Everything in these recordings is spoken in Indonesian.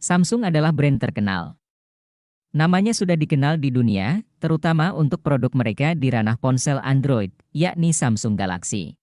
Samsung adalah brand terkenal. Namanya sudah dikenal di dunia, terutama untuk produk mereka di ranah ponsel Android, yakni Samsung Galaxy.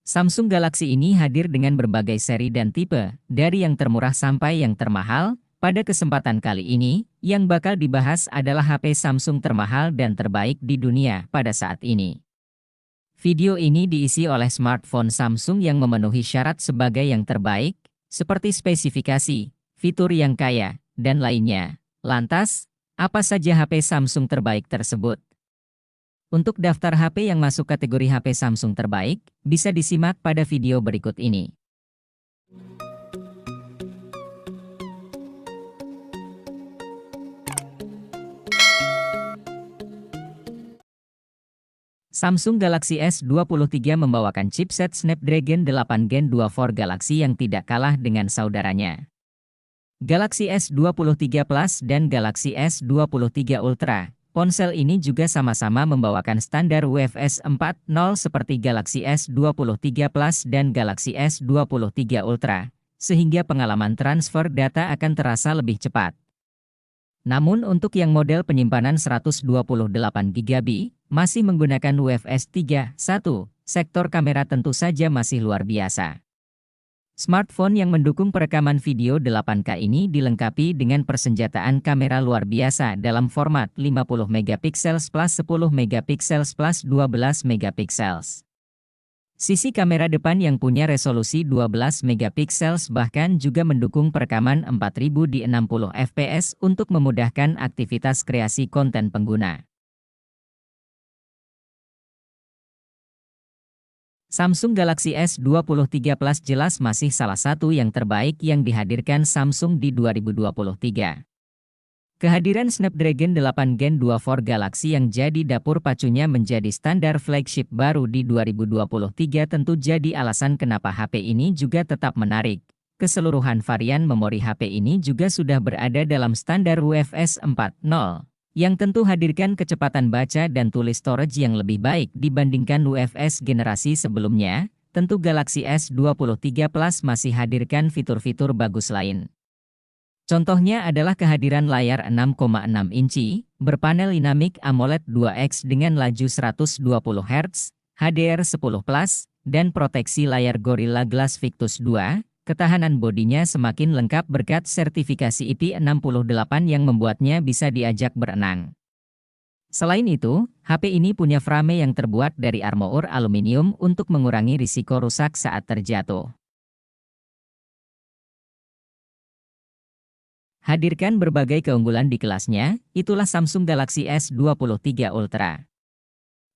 Samsung Galaxy ini hadir dengan berbagai seri dan tipe, dari yang termurah sampai yang termahal. Pada kesempatan kali ini, yang bakal dibahas adalah HP Samsung termahal dan terbaik di dunia pada saat ini. Video ini diisi oleh smartphone Samsung yang memenuhi syarat sebagai yang terbaik, seperti spesifikasi, fitur yang kaya, dan lainnya. Lantas, apa saja HP Samsung terbaik tersebut? Untuk daftar HP yang masuk kategori HP Samsung terbaik, bisa disimak pada video berikut ini. Samsung Galaxy S23 membawakan chipset Snapdragon 8 Gen 2 for Galaxy yang tidak kalah dengan saudaranya. Galaxy S23 Plus dan Galaxy S23 Ultra. Ponsel ini juga sama-sama membawakan standar UFS 4.0 seperti Galaxy S23 Plus dan Galaxy S23 Ultra, sehingga pengalaman transfer data akan terasa lebih cepat. Namun untuk yang model penyimpanan 128GB, masih menggunakan UFS 3.1, sektor kamera tentu saja masih luar biasa. Smartphone yang mendukung perekaman video 8K ini dilengkapi dengan persenjataan kamera luar biasa dalam format 50MP plus 10MP plus 12MP. Sisi kamera depan yang punya resolusi 12MP bahkan juga mendukung perekaman 4000 di 60fps untuk memudahkan aktivitas kreasi konten pengguna. Samsung Galaxy S23 Plus jelas masih salah satu yang terbaik yang dihadirkan Samsung di 2023. Kehadiran Snapdragon 8 Gen 2 for Galaxy yang jadi dapur pacunya menjadi standar flagship baru di 2023 tentu jadi alasan kenapa HP ini juga tetap menarik. Keseluruhan varian memori HP ini juga sudah berada dalam standar UFS 4.0. Yang tentu hadirkan kecepatan baca dan tulis storage yang lebih baik dibandingkan UFS generasi sebelumnya. Tentu Galaxy S23 Plus masih hadirkan fitur-fitur bagus lain. Contohnya adalah kehadiran layar 6,6 inci, berpanel dinamik AMOLED 2X dengan laju 120Hz, HDR10+, dan proteksi layar Gorilla Glass Victus 2. Ketahanan bodinya semakin lengkap berkat sertifikasi IP68 yang membuatnya bisa diajak berenang. Selain itu, HP ini punya frame yang terbuat dari armor aluminium untuk mengurangi risiko rusak saat terjatuh. Hadirkan berbagai keunggulan di kelasnya, itulah Samsung Galaxy S23 Ultra.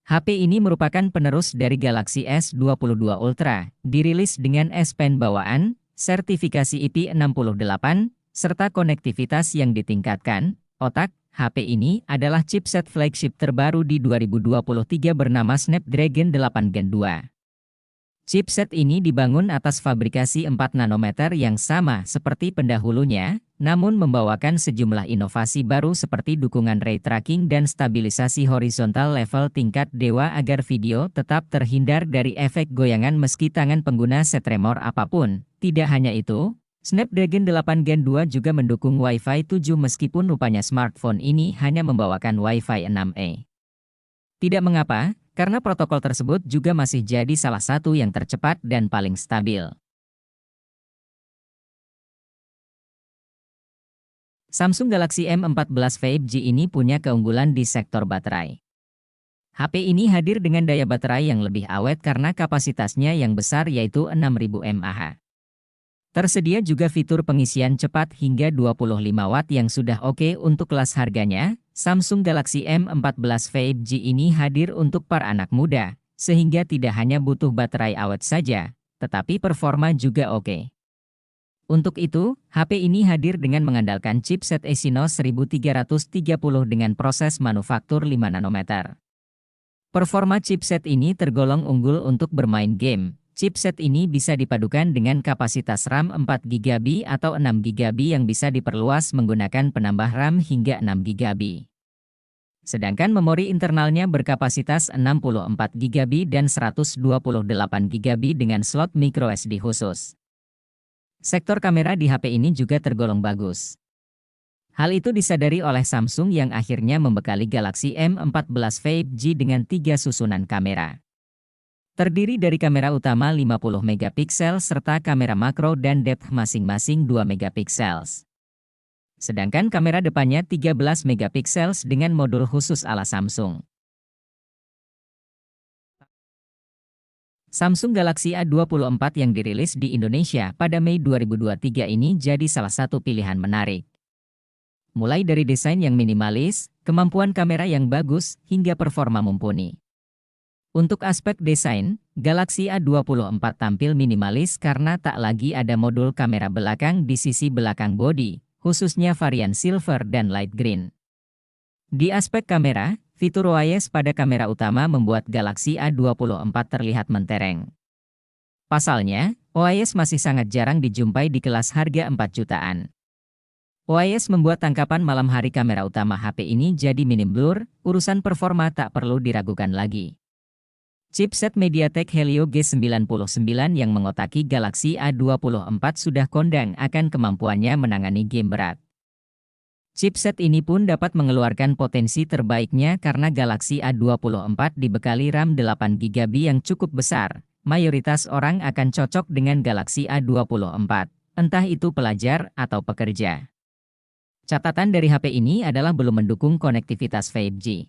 HP ini merupakan penerus dari Galaxy S22 Ultra, dirilis dengan S Pen bawaan, sertifikasi IP68, serta konektivitas yang ditingkatkan. Otak, HP ini adalah chipset flagship terbaru di 2023 bernama Snapdragon 8 Gen 2. Chipset ini dibangun atas fabrikasi 4 nanometer yang sama seperti pendahulunya, namun membawakan sejumlah inovasi baru seperti dukungan ray tracking dan stabilisasi horizontal level tingkat dewa agar video tetap terhindar dari efek goyangan meski tangan pengguna setremor apapun. Tidak hanya itu, Snapdragon 8 Gen 2 juga mendukung Wi-Fi 7 meskipun rupanya smartphone ini hanya membawakan Wi-Fi 6E. Tidak mengapa, karena protokol tersebut juga masih jadi salah satu yang tercepat dan paling stabil. Samsung Galaxy M14 5G ini punya keunggulan di sektor baterai. HP ini hadir dengan daya baterai yang lebih awet karena kapasitasnya yang besar yaitu 6000 mAh. Tersedia juga fitur pengisian cepat hingga 25 Watt yang sudah oke untuk kelas harganya. Samsung Galaxy M14 5G ini hadir untuk para anak muda, sehingga tidak hanya butuh baterai awet saja, tetapi performa juga oke. Untuk itu, HP ini hadir dengan mengandalkan chipset Exynos 1330 dengan proses manufaktur 5 nanometer. Performa chipset ini tergolong unggul untuk bermain game. Chipset ini bisa dipadukan dengan kapasitas RAM 4GB atau 6GB yang bisa diperluas menggunakan penambah RAM hingga 6GB. Sedangkan memori internalnya berkapasitas 64GB dan 128GB dengan slot microSD khusus. Sektor kamera di HP ini juga tergolong bagus. Hal itu disadari oleh Samsung yang akhirnya membekali Galaxy M14 5G dengan 3 susunan kamera. Terdiri dari kamera utama 50 megapiksel serta kamera makro dan depth masing-masing 2 megapiksel. Sedangkan kamera depannya 13 megapiksel dengan modul khusus ala Samsung. Samsung Galaxy A24 yang dirilis di Indonesia pada Mei 2023 ini jadi salah satu pilihan menarik. Mulai dari desain yang minimalis, kemampuan kamera yang bagus, hingga performa mumpuni. Untuk aspek desain, Galaxy A24 tampil minimalis karena tak lagi ada modul kamera belakang di sisi belakang bodi, khususnya varian silver dan light green. Di aspek kamera, fitur OIS pada kamera utama membuat Galaxy A24 terlihat mentereng. Pasalnya, OIS masih sangat jarang dijumpai di kelas harga 4 jutaan. OIS membuat tangkapan malam hari kamera utama HP ini jadi minim blur, urusan performa tak perlu diragukan lagi. Chipset MediaTek Helio G99 yang mengotaki Galaxy A24 sudah kondang akan kemampuannya menangani game berat. Chipset ini pun dapat mengeluarkan potensi terbaiknya karena Galaxy A24 dibekali RAM 8GB yang cukup besar. Mayoritas orang akan cocok dengan Galaxy A24, entah itu pelajar atau pekerja. Catatan dari HP ini adalah belum mendukung konektivitas 5G.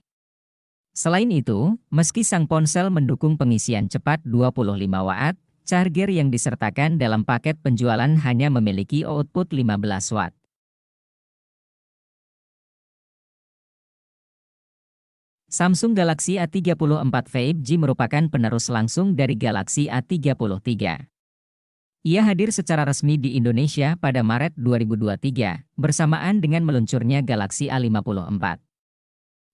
Selain itu, meski sang ponsel mendukung pengisian cepat 25 watt, charger yang disertakan dalam paket penjualan hanya memiliki output 15 watt. Samsung Galaxy A34 5G merupakan penerus langsung dari Galaxy A33. Ia hadir secara resmi di Indonesia pada Maret 2023, bersamaan dengan meluncurnya Galaxy A54.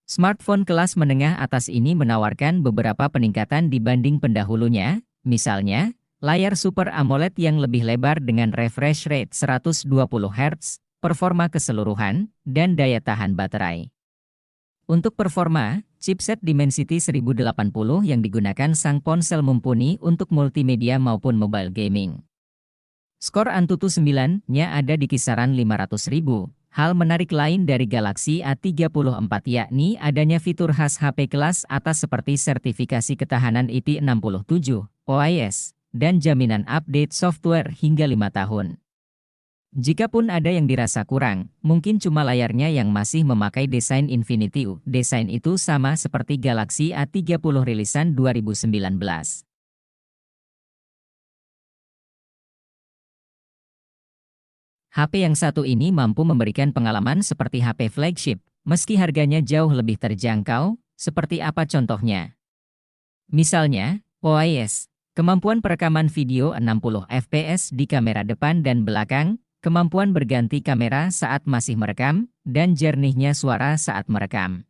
Smartphone kelas menengah atas ini menawarkan beberapa peningkatan dibanding pendahulunya, misalnya, layar Super AMOLED yang lebih lebar dengan refresh rate 120 Hz, performa keseluruhan, dan daya tahan baterai. Untuk performa, chipset Dimensity 1080 yang digunakan sang ponsel mumpuni untuk multimedia maupun mobile gaming. Skor Antutu 9-nya ada di kisaran 500.000. Hal menarik lain dari Galaxy A34 yakni adanya fitur khas HP kelas atas seperti sertifikasi ketahanan IP67, OIS, dan jaminan update software hingga 5 tahun. Jikapun ada yang dirasa kurang, mungkin cuma layarnya yang masih memakai desain Infinity U. Desain itu sama seperti Galaxy A30 rilisan 2019. HP yang satu ini mampu memberikan pengalaman seperti HP flagship, meski harganya jauh lebih terjangkau. Seperti apa contohnya? Misalnya, OIS, kemampuan perekaman video 60 fps di kamera depan dan belakang, kemampuan berganti kamera saat masih merekam, dan jernihnya suara saat merekam.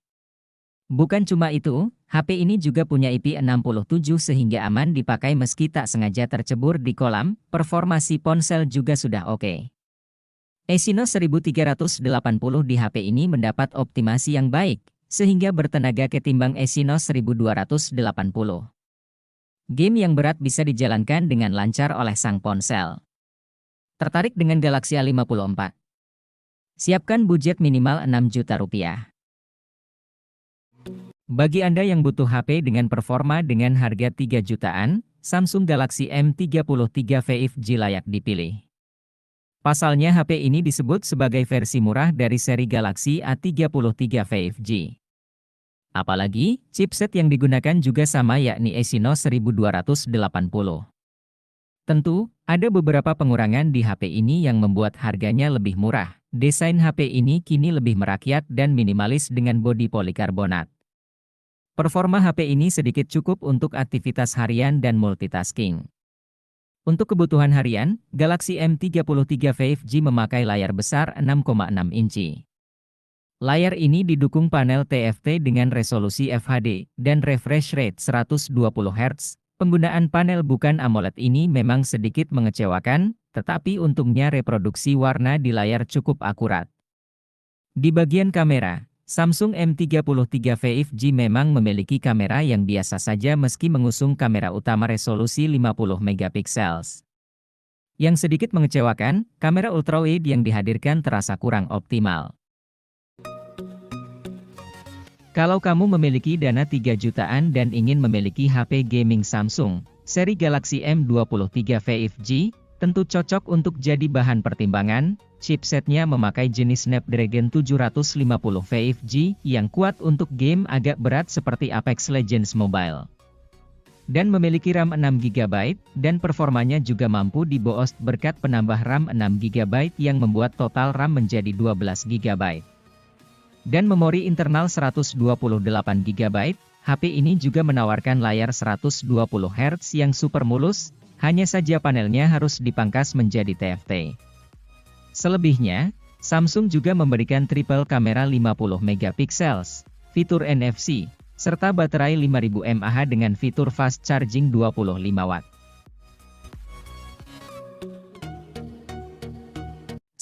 Bukan cuma itu, HP ini juga punya IP67 sehingga aman dipakai meski tak sengaja tercebur di kolam. Performa si ponsel juga sudah oke. Exynos 1380 di HP ini mendapat optimasi yang baik, sehingga bertenaga ketimbang Exynos 1280. Game yang berat bisa dijalankan dengan lancar oleh sang ponsel. Tertarik dengan Galaxy A54? Siapkan budget minimal 6 juta rupiah. Bagi Anda yang butuh HP dengan performa dengan harga 3 jutaan, Samsung Galaxy M33 5G layak dipilih. Pasalnya HP ini disebut sebagai versi murah dari seri Galaxy A33 5G. Apalagi, chipset yang digunakan juga sama yakni Exynos 1280. Tentu, ada beberapa pengurangan di HP ini yang membuat harganya lebih murah. Desain HP ini kini lebih merakyat dan minimalis dengan bodi polikarbonat. Performa HP ini sedikit cukup untuk aktivitas harian dan multitasking. Untuk kebutuhan harian, Galaxy M33 5G memakai layar besar 6,6 inci. Layar ini didukung panel TFT dengan resolusi FHD dan refresh rate 120 Hz. Penggunaan panel bukan AMOLED ini memang sedikit mengecewakan, tetapi untungnya reproduksi warna di layar cukup akurat. Di bagian kamera, Samsung M33 5G memang memiliki kamera yang biasa saja meski mengusung kamera utama resolusi 50 megapiksel. Yang sedikit mengecewakan, kamera ultrawide yang dihadirkan terasa kurang optimal. Kalau kamu memiliki dana 3 jutaan dan ingin memiliki HP gaming Samsung, seri Galaxy M23 5G, tentu cocok untuk jadi bahan pertimbangan. Chipsetnya memakai jenis Snapdragon 750 5G yang kuat untuk game agak berat seperti Apex Legends Mobile. Dan memiliki RAM 6GB, dan performanya juga mampu diboos berkat penambah RAM 6GB yang membuat total RAM menjadi 12GB. Dan memori internal 128GB, HP ini juga menawarkan layar 120Hz yang super mulus, hanya saja panelnya harus dipangkas menjadi TFT. Selebihnya, Samsung juga memberikan triple kamera 50MP, fitur NFC, serta baterai 5000 mAh dengan fitur fast charging 25W.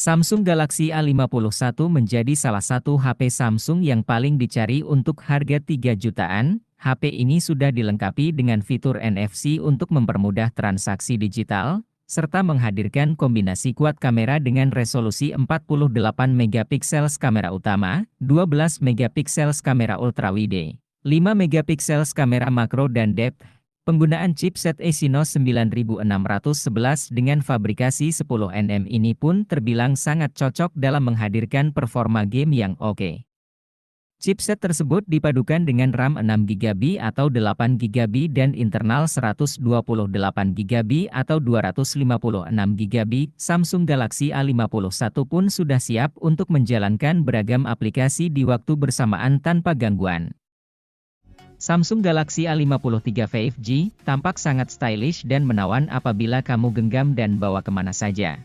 Samsung Galaxy A51 menjadi salah satu HP Samsung yang paling dicari untuk harga 3 jutaan. HP ini sudah dilengkapi dengan fitur NFC untuk mempermudah transaksi digital, serta menghadirkan kombinasi kuat kamera dengan resolusi 48MP kamera utama, 12MP kamera ultrawide, 5MP kamera makro dan depth. Penggunaan chipset Exynos 9611 dengan fabrikasi 10nm ini pun terbilang sangat cocok dalam menghadirkan performa game yang oke. Chipset tersebut dipadukan dengan RAM 6GB atau 8GB dan internal 128GB atau 256GB. Samsung Galaxy A51 pun sudah siap untuk menjalankan beragam aplikasi di waktu bersamaan tanpa gangguan. Samsung Galaxy A53 5G tampak sangat stylish dan menawan apabila kamu genggam dan bawa kemana saja.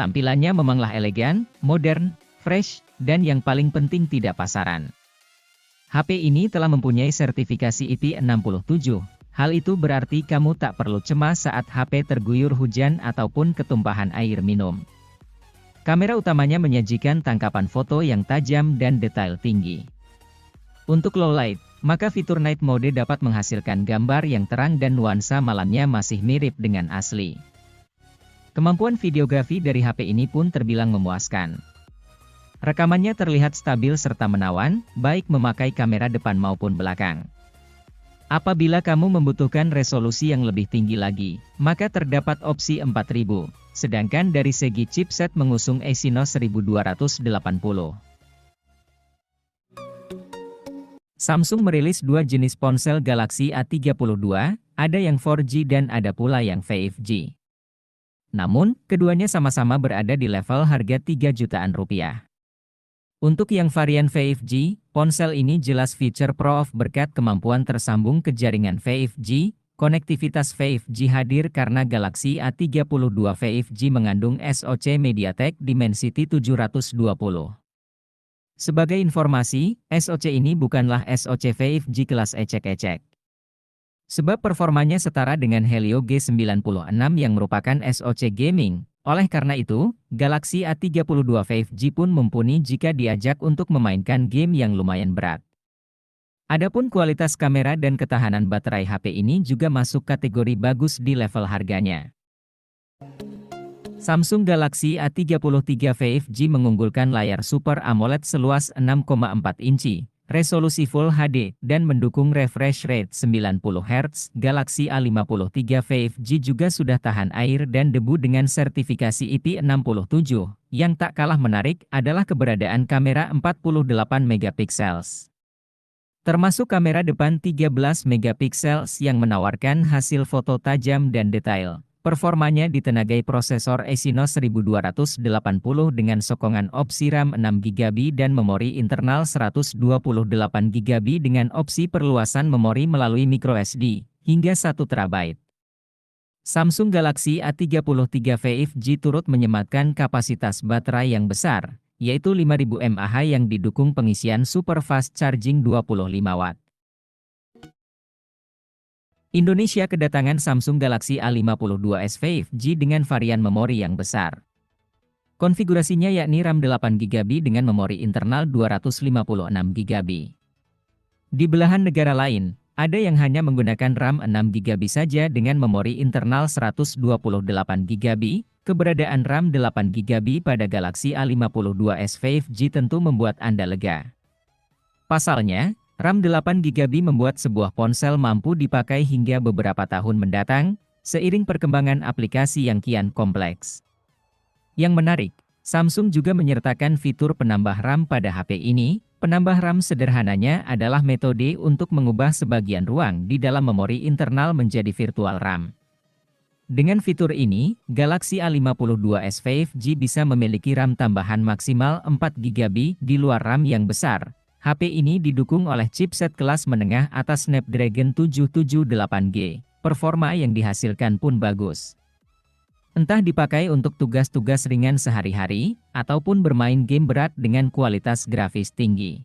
Tampilannya memanglah elegan, modern, fresh, dan yang paling penting tidak pasaran. HP ini telah mempunyai sertifikasi IP67. Hal itu berarti kamu tak perlu cemas saat HP terguyur hujan ataupun ketumpahan air minum. Kamera utamanya menyajikan tangkapan foto yang tajam dan detail tinggi. Untuk low light, maka fitur night mode dapat menghasilkan gambar yang terang dan nuansa malamnya masih mirip dengan asli. Kemampuan videografi dari HP ini pun terbilang memuaskan. Rekamannya terlihat stabil serta menawan, baik memakai kamera depan maupun belakang. Apabila kamu membutuhkan resolusi yang lebih tinggi lagi, maka terdapat opsi 4000, sedangkan dari segi chipset mengusung Exynos 1280. Samsung merilis dua jenis ponsel Galaxy A32, ada yang 4G dan ada pula yang 5G. Namun, keduanya sama-sama berada di level harga 3 jutaan rupiah. Untuk yang varian 5G, ponsel ini jelas fitur Pro berkat kemampuan tersambung ke jaringan 5G, konektivitas 5G hadir karena Galaxy A32 5G mengandung SoC MediaTek Dimensity 720. Sebagai informasi, SoC ini bukanlah SoC 5G kelas ecek-ecek. Sebab performanya setara dengan Helio G96 yang merupakan SoC gaming. Oleh karena itu, Galaxy A32 5G pun mumpuni jika diajak untuk memainkan game yang lumayan berat. Adapun kualitas kamera dan ketahanan baterai HP ini juga masuk kategori bagus di level harganya. Samsung Galaxy A33 5G mengunggulkan layar Super AMOLED seluas 6,4 inci, resolusi Full HD, dan mendukung refresh rate 90Hz. Galaxy A53 5G juga sudah tahan air dan debu dengan sertifikasi IP67. Yang tak kalah menarik adalah keberadaan kamera 48MP. Termasuk kamera depan 13MP yang menawarkan hasil foto tajam dan detail. Performanya ditenagai prosesor Exynos 1280 dengan sokongan opsi RAM 6GB dan memori internal 128GB dengan opsi perluasan memori melalui microSD, hingga 1TB. Samsung Galaxy A33 5G turut menyematkan kapasitas baterai yang besar, yaitu 5000 mAh yang didukung pengisian super fast charging 25W. Indonesia kedatangan Samsung Galaxy A52s 5G dengan varian memori yang besar. Konfigurasinya yakni RAM 8GB dengan memori internal 256GB. Di belahan negara lain, Ada yang hanya menggunakan RAM 6GB saja dengan memori internal 128GB. Keberadaan RAM 8GB pada Galaxy A52s 5G tentu membuat Anda lega. Pasalnya, RAM 8GB membuat sebuah ponsel mampu dipakai hingga beberapa tahun mendatang, seiring perkembangan aplikasi yang kian kompleks. Yang menarik, Samsung juga menyertakan fitur penambah RAM pada HP ini. Penambah RAM sederhananya adalah metode untuk mengubah sebagian ruang di dalam memori internal menjadi virtual RAM. Dengan fitur ini, Galaxy A52s 5G bisa memiliki RAM tambahan maksimal 4GB di luar RAM yang besar. HP ini didukung oleh chipset kelas menengah atas Snapdragon 778G. Performa yang dihasilkan pun bagus. Entah dipakai untuk tugas-tugas ringan sehari-hari, ataupun bermain game berat dengan kualitas grafis tinggi.